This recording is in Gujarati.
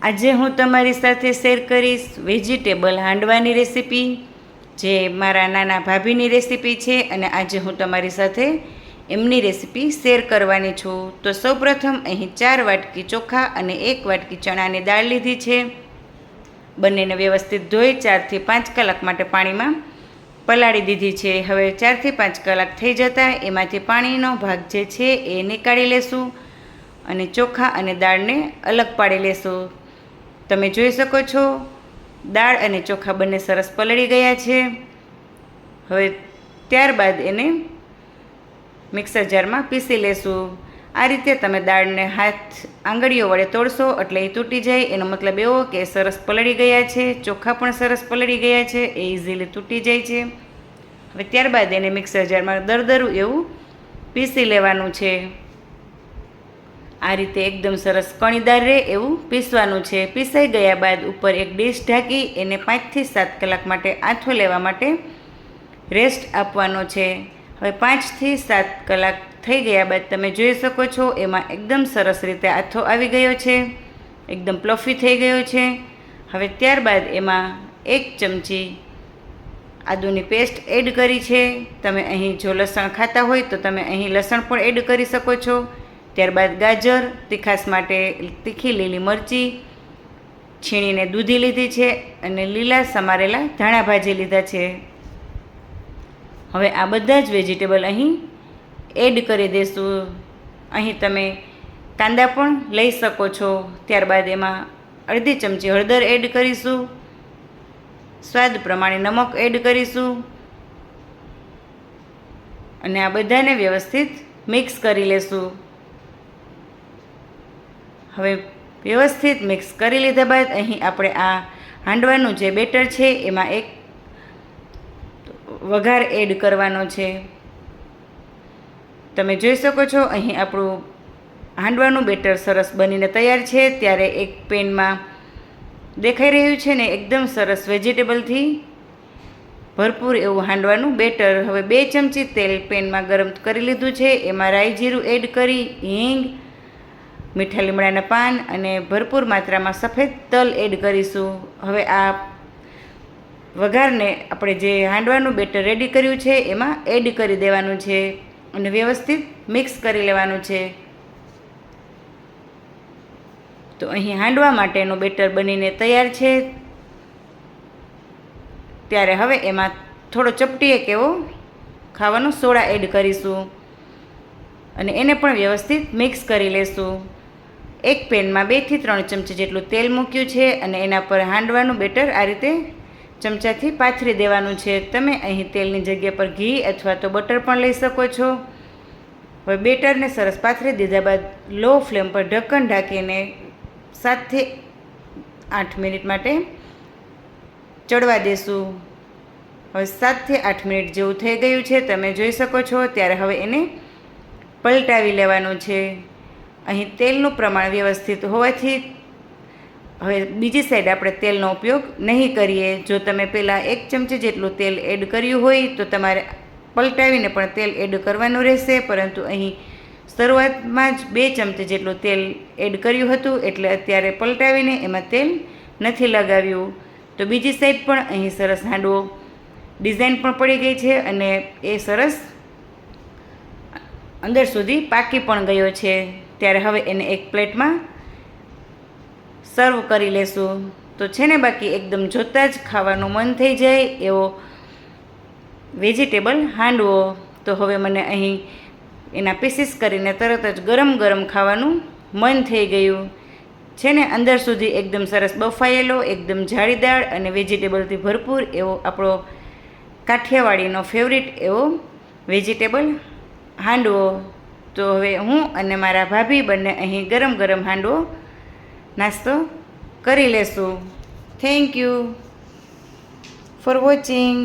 આજે હું તમારી સાથે શેર કરીશ વેજીટેબલ હાંડવાની રેસીપી, જે મારા નાના ભાભીની રેસીપી છે અને આજે હું તમારી સાથે એમની રેસીપી શેર કરવાની છું. તો સૌપ્રથમ અહીં 4 વાટકી ચોખા અને 1 વાટકી ચણાની દાળ લીધી છે. બંનેને વ્યવસ્થિત ધોઈ 4 થી 5 કલાક માટે પાણીમાં પલાળી દીધી છે. હવે 4 થી 5 કલાક થઈ જતાં એમાંથી પાણીનો ભાગ જે છે એ નીકાળી લેશું અને ચોખા અને દાળને અલગ પાડી લેશું. તમે જોઈ શકો છો દાળ અને ચોખા બંને સરસ પલળી ગયા છે. હવે ત્યારબાદ એને મિક્સર જારમાં પીસી લેશું. આ રીતે તમે દાળને આંગળીઓ વડે તોડશો એટલે એ તૂટી જાય, એનો મતલબ એવો કે સરસ પલળી ગયા છે. ચોખા પણ સરસ પલળી ગયા છે, એ ઇઝીલી તૂટી જાય છે. હવે ત્યારબાદ એને મિક્સર જારમાં દરદરું એવું પીસી લેવાનું છે. આ રીતે એકદમ સરસ કણીદાર રહે એવું પીસવાનું છે. પીસાઈ ગયા બાદ ઉપર એક ડીશ ઢાંકી એને 5 થી 7 કલાક માટે આથો લેવા માટે રેસ્ટ આપવાનો છે. હવે 5 થી 7 કલાક થઈ ગયા બાદ તમે જોઈ શકો છો એમાં એકદમ સરસ રીતે આથો આવી ગયો છે, એકદમ પ્લફી થઈ ગયો છે. હવે ત્યારબાદ એમાં 1 ચમચી આદુની પેસ્ટ એડ કરી છે. તમે અહીં જો લસણ ખાતા હોય તો તમે અહીં લસણ પણ એડ કરી શકો છો. ત્યારબાદ ગાજર, તીખાશ માટે તીખી લીલી મરચી છીણીને દૂધી લીધી છે અને લીલા સમારેલા ધાણા ભાજી લીધા છે. હવે આ બધા જ વેજીટેબલ અહીં એડ કરી દઈશું. અહીં તમે કાંદા પણ લઈ શકો છો. ત્યારબાદ એમાં અડધી ચમચી હળદર એડ કરીશું. સ્વાદ પ્રમાણે નમક એડ કરીશું અને આ બધાને વ્યવસ્થિત મિક્સ કરી લેશું. હવે વ્યવસ્થિત મિક્સ કરી લીધા બાદ અહીં આપણે આ હાંડવાનું જે બેટર છે એમાં એક વઘાર એડ કરવાનો છે. તમે જોઈ શકો છો અહીં આપણું હાંડવાનું બેટર સરસ બનીને તૈયાર છે. ત્યારે એક પેનમાં દેખાઈ રહ્યું છે ને એકદમ સરસ વેજીટેબલથી ભરપૂર એવું હાંડવાનું બેટર. હવે 2 ચમચી તેલ પેનમાં ગરમ કરી લીધું છે. એમાં રાઈ જીરું એડ કરી, હિંગ, મીઠા લીમડાના પાન અને ભરપૂર માત્રામાં સફેદ તલ એડ કરીશું. હવે આ વઘારને આપણે જે હાંડવાનું બેટર રેડી કર્યું છે એમાં એડ કરી દેવાનું છે અને વ્યવસ્થિત મિક્સ કરી લેવાનું છે. તો અહીં હાંડવા માટેનું બેટર બનીને તૈયાર છે. ત્યારે હવે એમાં થોડો ચપટીએક એવો ખાવાનો સોડા એડ કરીશું અને એને પણ વ્યવસ્થિત મિક્સ કરી લેશું. એક પેનમાં 2 થી 3 ચમચી જેટલું તેલ મૂક્યું છે અને એના પર હાંડવાનું બેટર આ રીતે ચમચાથી પાથરી દેવાનું છે. તમે અહીં તેલની જગ્યા પર ઘી અથવા તો બટર પણ લઈ શકો છો. હવે બેટરને સરસ પાથરી દીધા બાદ લો ફ્લેમ પર ઢક્કન ઢાંકીને 7 થી 8 મિનિટ માટે ચડવા દેશું. હવે 7 થી 8 મિનિટ જેવું થઈ ગયું છે, તમે જોઈ શકો છો. ત્યારે હવે એને પલટાવી લેવાનું છે. અહીં તેલનું પ્રમાણ વ્યવસ્થિત હોવાથી હવે બીજી સાઈડ આપણે તેલનો ઉપયોગ નહીં કરીએ. જો તમે પહેલાં 1 ચમચી જેટલું તેલ એડ કર્યું હોય તો તમારે પલટાવીને પણ તેલ એડ કરવાનું રહેશે, પરંતુ અહીં શરૂઆતમાં જ 2 ચમચી જેટલું તેલ એડ કર્યું હતું એટલે અત્યારે પલટાવીને એમાં તેલ નથી લગાવ્યું. તો બીજી સાઈડ પણ અહીં સરસ હાંડવો ડિઝાઇન પણ પડી ગઈ છે અને એ સરસ અંદર સુધી પાકી પણ ગયો છે. ત્યારે હવે એને એક પ્લેટમાં સર્વ કરી લેશું. તો છે ને બાકી એકદમ જોતાં જ ખાવાનું મન થઈ જાય એવો વેજીટેબલ હાંડવો. તો હવે મને અહીં એના પીસીસ કરીને તરત જ ગરમ ગરમ ખાવાનું મન થઈ ગયું છે ને. અંદર સુધી એકદમ સરસ બફાયેલો, એકદમ જાળીદાર અને વેજીટેબલથી ભરપૂર એવો આપણો કાઠિયાવાડીનો ફેવરિટ એવો વેજીટેબલ હાંડવો. તો હવે હું અને મારા ભાભી બંને અહીં ગરમ ગરમ હાંડવો નાસ્તો કરી લેશું. Thank you for watching.